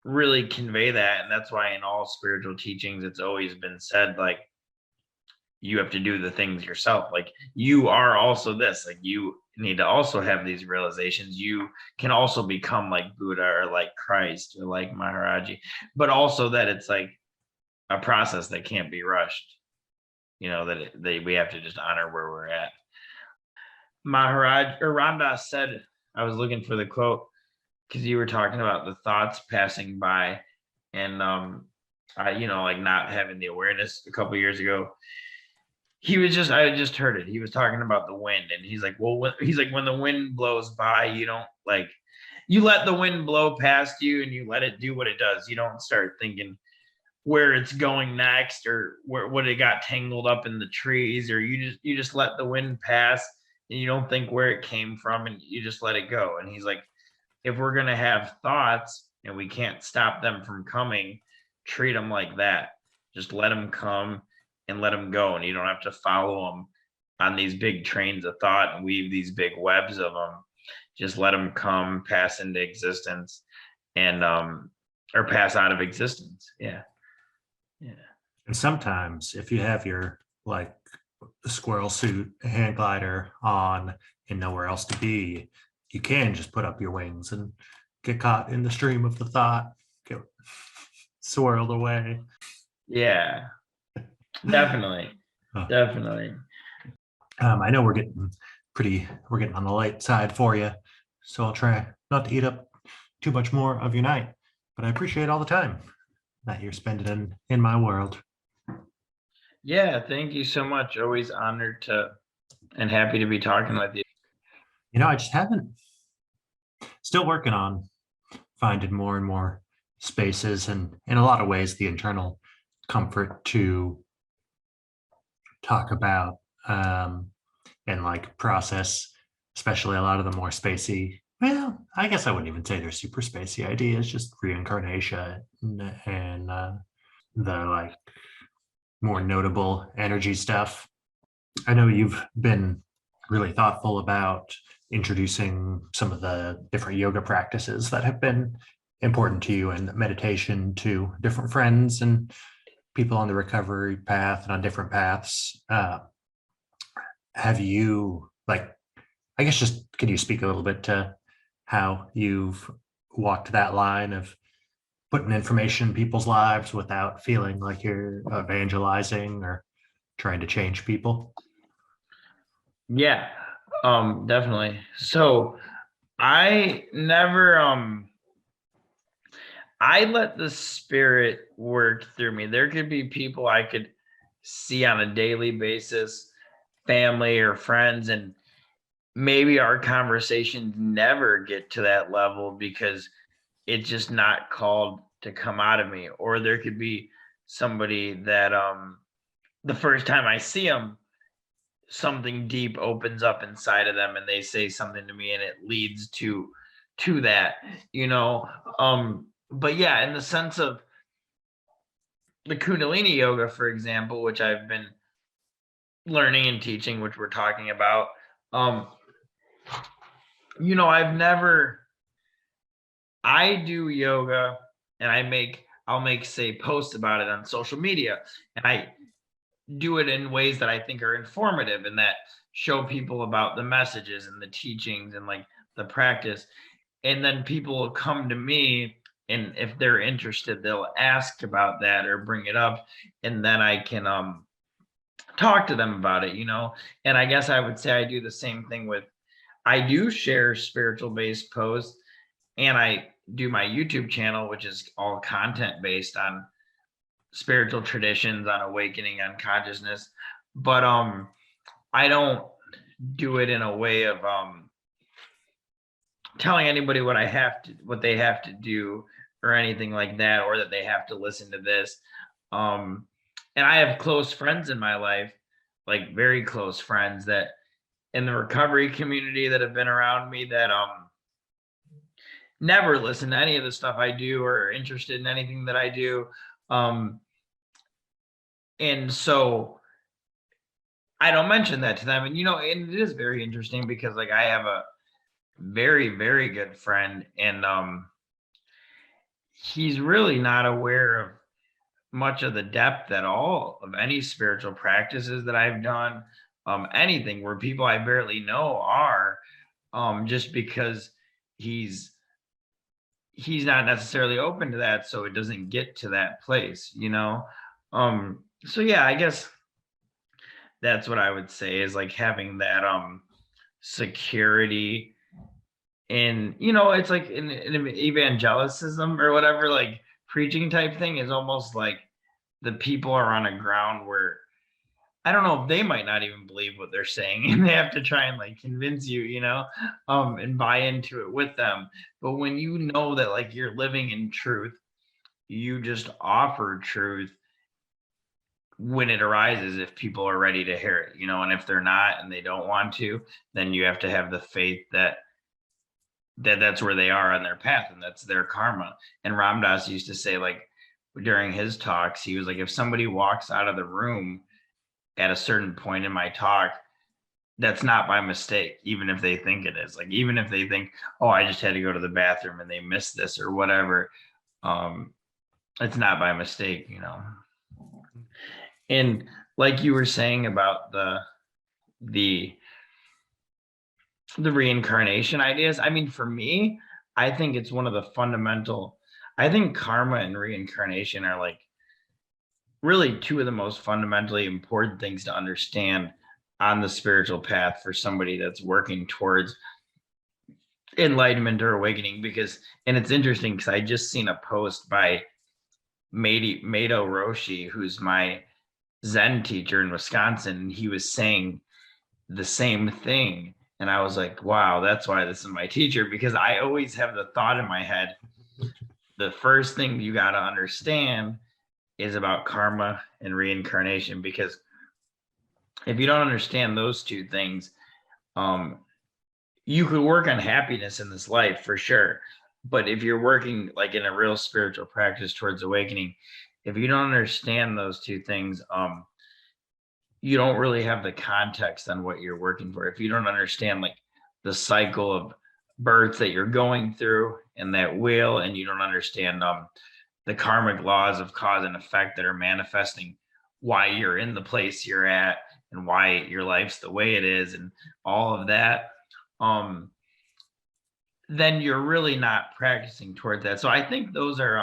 really convey that. And that's why in all spiritual teachings it's always been said, like you have to do the things yourself. Like you are also this, like you need to also have these realizations. You can also become like Buddha or like Christ or like Maharaji, but also that it's like a process that can't be rushed. That we have to just honor where we're at. Maharaj or Ramdas said, I was looking for the quote because you were talking about the thoughts passing by, and like not having the awareness a couple years ago. I just heard it. He was talking about the wind, and he's like, well, when the wind blows by, you don't like, you let the wind blow past you and you let it do what it does. You don't start thinking, where it's going next, or what it got tangled up in the trees, or you just let the wind pass and you don't think where it came from and you just let it go. And he's like, if we're going to have thoughts and we can't stop them from coming, treat them like that. Just let them come and let them go. And you don't have to follow them on these big trains of thought and weave these big webs of them. Just let them come, pass into existence, and or pass out of existence. Yeah. And sometimes if you have your like squirrel suit, hand glider on, and nowhere else to be, you can just put up your wings and get caught in the stream of the thought, get swirled away. Yeah, definitely. Definitely. I know we're getting on the light side for you, so I'll try not to eat up too much more of your night, but I appreciate all the time that you're spending in my world. Yeah, thank you so much. Always honored to and happy to be talking with you. I just haven't, still working on finding more and more spaces, and in a lot of ways the internal comfort to talk about and like process, especially a lot of the more spacey, well, I guess I wouldn't even say they're super spacey ideas, just reincarnation and the like more notable energy stuff. I know you've been really thoughtful about introducing some of the different yoga practices that have been important to you, and meditation to different friends and people on the recovery path and on different paths. Have you, like, I guess just, can you speak a little bit to how you've walked that line of putting information in people's lives without feeling like you're evangelizing or trying to change people? Yeah, definitely. So I never I let the spirit work through me. There could be people I could see on a daily basis, family or friends, and maybe our conversations never get to that level because it's just not called to come out of me. Or there could be somebody that the first time I see them, something deep opens up inside of them and they say something to me and it leads to that, but yeah, in the sense of the Kundalini Yoga, for example, which I've been learning and teaching, which we're talking about, I do yoga and I'll make say posts about it on social media, and I do it in ways that I think are informative and that show people about the messages and the teachings and like the practice. And then people will come to me, and if they're interested, they'll ask about that or bring it up. And then I can talk to them about it, And I guess I would say I do the same thing I do share spiritual based posts, and I do my YouTube channel, which is all content based on spiritual traditions, on awakening, on consciousness. But I don't do it in a way of telling anybody what they have to do or anything like that, or that they have to listen to this. And I have close friends in my life, like very close friends that in the recovery community that have been around me that never listen to any of the stuff I do or are interested in anything that I do. And so I don't mention that to them. And, and it is very interesting because like I have a very, very good friend, and he's really not aware of much of the depth at all of any spiritual practices that I've done, anything where people I barely know are, just because he's not necessarily open to that, so it doesn't get to that place, so yeah, I guess that's what I would say is like having that security in, it's like in evangelicism or whatever, like preaching type thing is almost like the people are on a ground where I don't know if they might not even believe what they're saying, and they have to try and like convince you, and buy into it with them. But when you know that like you're living in truth you just offer truth when it arises, if people are ready to hear it, and if they're not and they don't want to, then you have to have the faith that's where they are on their path and that's their karma. And Ram Dass used to say, like, during his talks, he was like, if somebody walks out of the room at a certain point in my talk, that's not by mistake, even if they think it is. Like, even if they think, oh, I just had to go to the bathroom and they missed this or whatever, it's not by mistake. And like you were saying about the reincarnation ideas, I mean, for me, I think it's one of the fundamental, I think karma and reincarnation are like really two of the most fundamentally important things to understand on the spiritual path for somebody that's working towards enlightenment or awakening. Because, and it's interesting because I just seen a post by Mado Roshi, who's my Zen teacher in Wisconsin, and he was saying the same thing. And I was like, wow, that's why this is my teacher, because I always have the thought in my head, the first thing you got to understand is about karma and reincarnation, because if you don't understand those two things, you could work on happiness in this life for sure. But if you're working like in a real spiritual practice towards awakening, if you don't understand those two things, you don't really have the context on what you're working for. If you don't understand like the cycle of births that you're going through and that wheel, and you don't understand the karmic laws of cause and effect that are manifesting why you're in the place you're at and why your life's the way it is and all of that, then you're really not practicing towards that. So I think those are,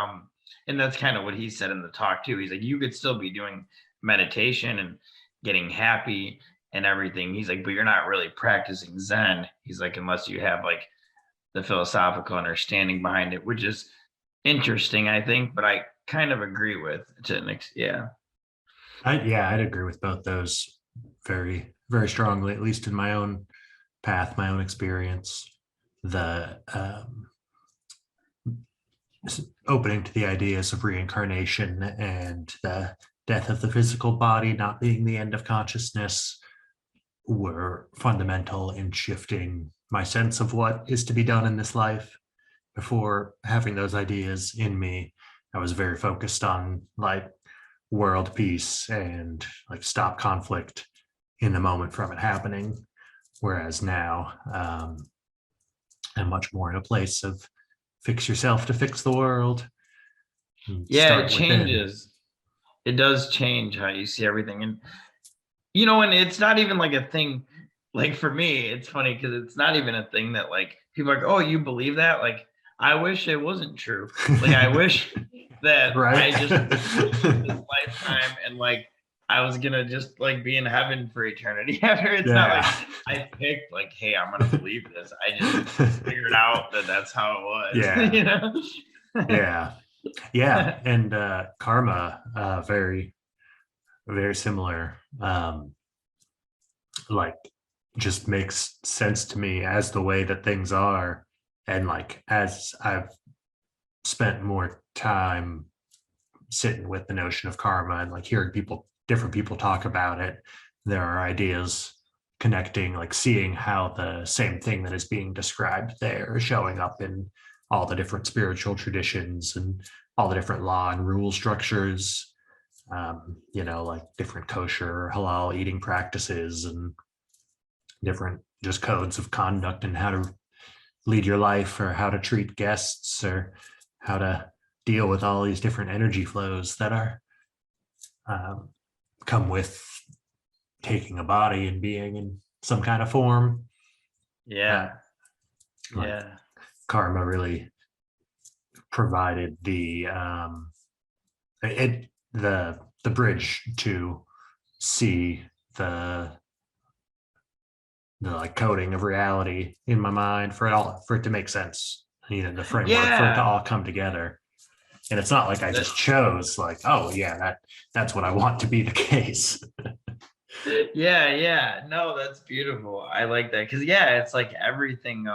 and that's kind of what he said in the talk too. He's like, you could still be doing meditation and getting happy and everything. He's like, but you're not really practicing Zen. He's like, unless you have like the philosophical understanding behind it, which is interesting, I think, but I kind of agree with it. Yeah. I'd agree with both those very, very strongly, at least in my own path, my own experience. The opening to the ideas of reincarnation and the death of the physical body not being the end of consciousness were fundamental in shifting my sense of what is to be done in this life. Before having those ideas in me, I was very focused on like world peace and like stop conflict in the moment from it happening. Whereas now, I'm much more in a place of fix yourself to fix the world. Yeah, it changes. It does change how you see everything. And, and it's not even like a thing, like for me, it's funny because it's not even a thing that like people are like, oh, you believe that? Like, I wish it wasn't true. Like, I wish that right? I just this lifetime and like I was gonna just like be in heaven for eternity after. It's not like I picked like, hey, I'm gonna believe this. I just figured out that that's how it was. Yeah. Yeah. And karma, very, very similar. Like just makes sense to me as the way that things are. And like as I've spent more time sitting with the notion of karma and like hearing different people talk about it, there are ideas connecting, like seeing how the same thing that is being described there is showing up in all the different spiritual traditions and all the different law and rule structures, like different kosher or halal eating practices and different just codes of conduct and how to lead your life or how to treat guests or how to deal with all these different energy flows that are come with taking a body and being in some kind of form. Karma really provided the bridge to see the like coding of reality in my mind for it to make sense. The framework for it to all come together. And it's not like I just chose like, oh yeah, that's what I want to be the case. No, that's beautiful. I like that because it's like everything.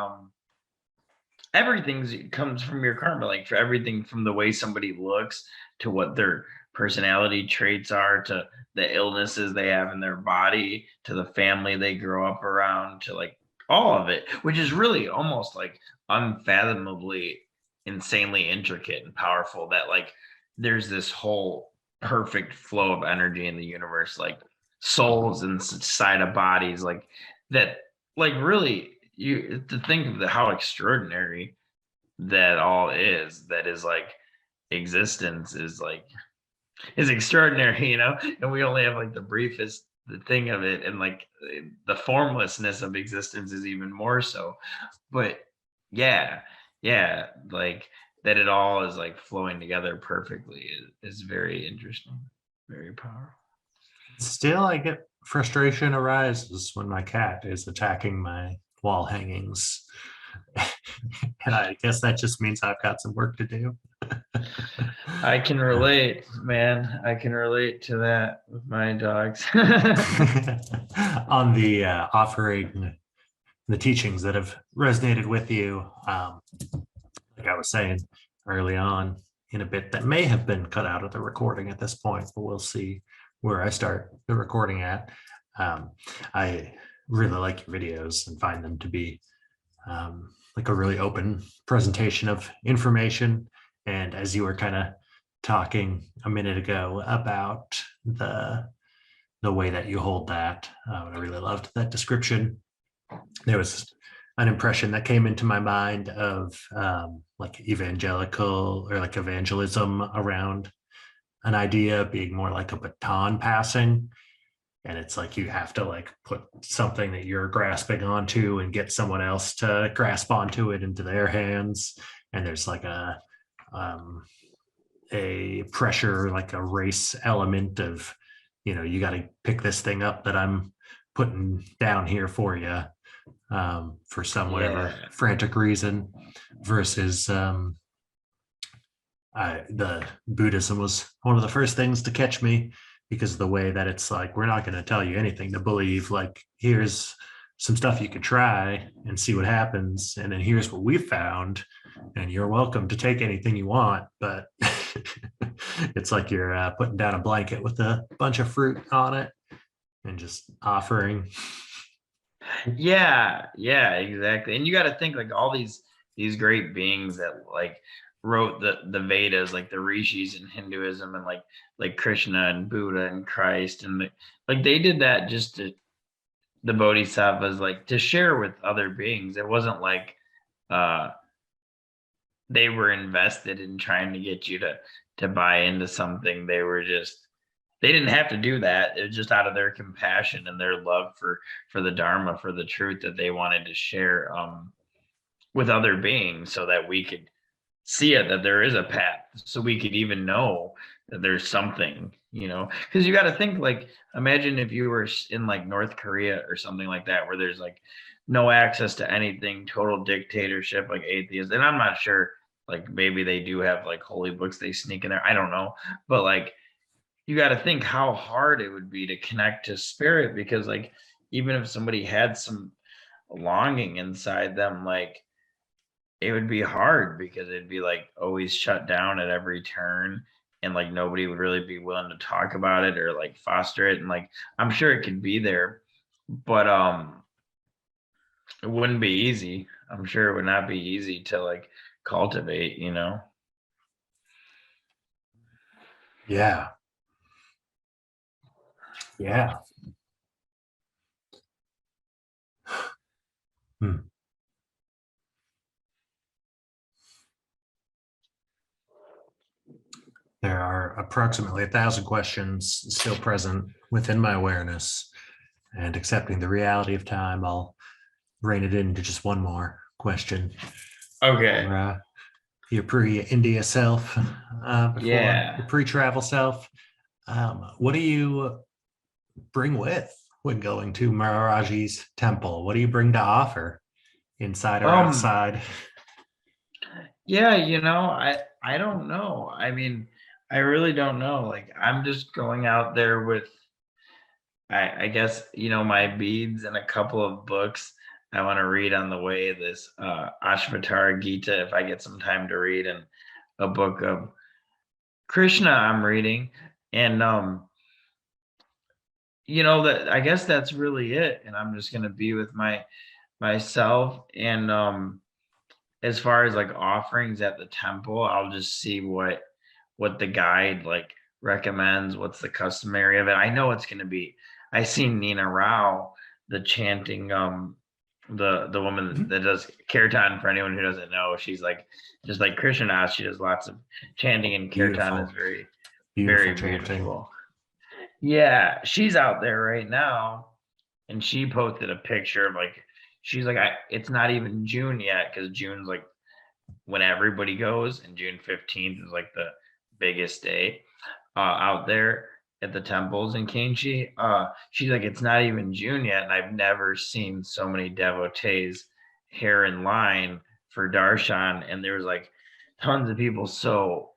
everything's comes from your karma, like for everything from the way somebody looks to what their personality traits are to the illnesses they have in their body to the family they grow up around to like all of it, which is really almost like unfathomably insanely intricate and powerful that like there's this whole perfect flow of energy in the universe, like souls inside of bodies, like that, like really you to think of how extraordinary that all is, that is like existence is like is extraordinary, and we only have like the briefest the thing of it, and like the formlessness of existence is even more so. But yeah, yeah, like that it all is like flowing together perfectly is very interesting, very powerful. Still, I get frustration arises when my cat is attacking my wall hangings. And I guess that just means I've got some work to do. I can relate, man. I can relate to that with my dogs. On the offering the teachings that have resonated with you, like I was saying early on in a bit that may have been cut out of the recording at this point, but we'll see where I start the recording at. I really like your videos and find them to be like a really open presentation of information. And as you were kind of talking a minute ago about the way that you hold that, I really loved that description. There was an impression that came into my mind of like evangelical or like evangelism around an idea being more like a baton passing. And it's like you have to like put something that you're grasping onto and get someone else to grasp onto it into their hands. And there's like a pressure, like a race element of, you got to pick this thing up that I'm putting down here for you, for some whatever frantic reason, versus the Buddhism was one of the first things to catch me because of the way that it's like, we're not going to tell you anything to believe. Like, here's some stuff you could try and see what happens. And then here's what we found. And you're welcome to take anything you want. But it's like you're putting down a blanket with a bunch of fruit on it and just offering. Yeah, exactly. And you got to think like all these great beings that like wrote the Vedas, like the rishis in Hinduism, and like Krishna and Buddha and Christ, and like they did that just to the bodhisattvas, like to share with other beings. It wasn't like they were invested in trying to get you to buy into something. They were just they didn't have to do that. It was just out of their compassion and their love for the Dharma, for the truth that they wanted to share with other beings, so that we could see it, that there is a path, so we could even know that there's something, because you got to think like, imagine if you were in like North Korea or something like that, where there's like no access to anything, total dictatorship, like atheists. And I'm not sure, like maybe they do have like holy books they sneak in there, I don't know, but like you got to think how hard it would be to connect to spirit, because like even if somebody had some longing inside them, like it would be hard, because it'd be like always shut down at every turn, and like nobody would really be willing to talk about it or like foster it. And like I'm sure it could be there, but it wouldn't be easy. I'm sure it would not be easy to like cultivate, Yeah. There are approximately 1,000 questions still present within my awareness, and accepting the reality of time, I'll rein it into just one more question. Okay. For, your pre-India self, before your pre-travel self, what do you bring with when going to Maharaji's temple? What do you bring to offer, inside or outside? Yeah, I don't know. I mean, I really don't know. Like I'm just going out there with I guess, my beads and a couple of books. I want to read on the way this Ashvatara Gita if I get some time to read, and a book of Krishna I'm reading. And that I guess that's really it. And I'm just gonna be with myself. And as far as like offerings at the temple, I'll just see what the guide like recommends, what's the customary of it. I know it's gonna be, I seen Nina Rao, the chanting the woman that does kirtan. For anyone who doesn't know, she's like just like Krishna. She does lots of chanting, and kirtan is very very beautiful. Yeah, she's out there right now, and she posted a picture of like, she's like, it's not even June yet, because June's like when everybody goes, and June 15th is like the biggest day out there at the temples in Kainchi. She's like, it's not even June yet, and I've never seen so many devotees here in line for darshan, and there was like tons of people. So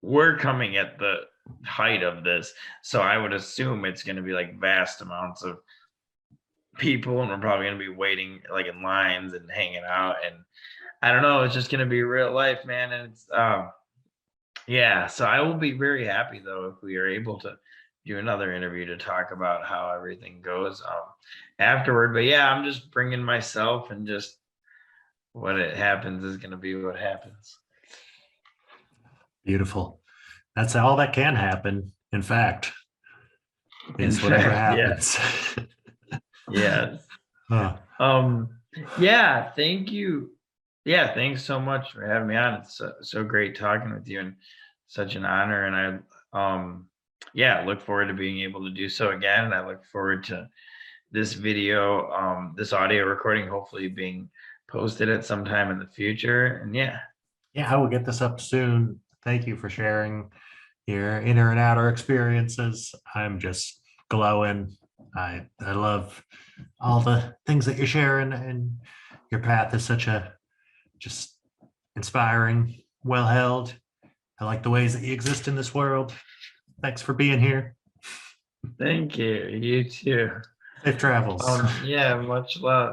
we're coming at the height of this, so I would assume it's going to be like vast amounts of people, and we're probably going to be waiting like in lines and hanging out, and I don't know, it's just going to be real life, man. And it's yeah, so I will be very happy though if we are able to do another interview to talk about how everything goes afterward. But yeah, I'm just bringing myself, and just what it happens is going to be what happens. Beautiful. That's all that can happen. In fact, is whatever happens. Yes. Huh. Yeah, thank you. Yeah, thanks so much for having me on. It's so great talking with you, and such an honor. And I look forward to being able to do so again. And I look forward to this video, this audio recording, hopefully being posted at some time in the future. And yeah, I will get this up soon. Thank you for sharing your inner and outer experiences. I'm just glowing. I love all the things that you're sharing, and your path is such a just inspiring, well held. I like the ways that you exist in this world. Thanks for being here. thank you. You too. Safe travels. Yeah, much love.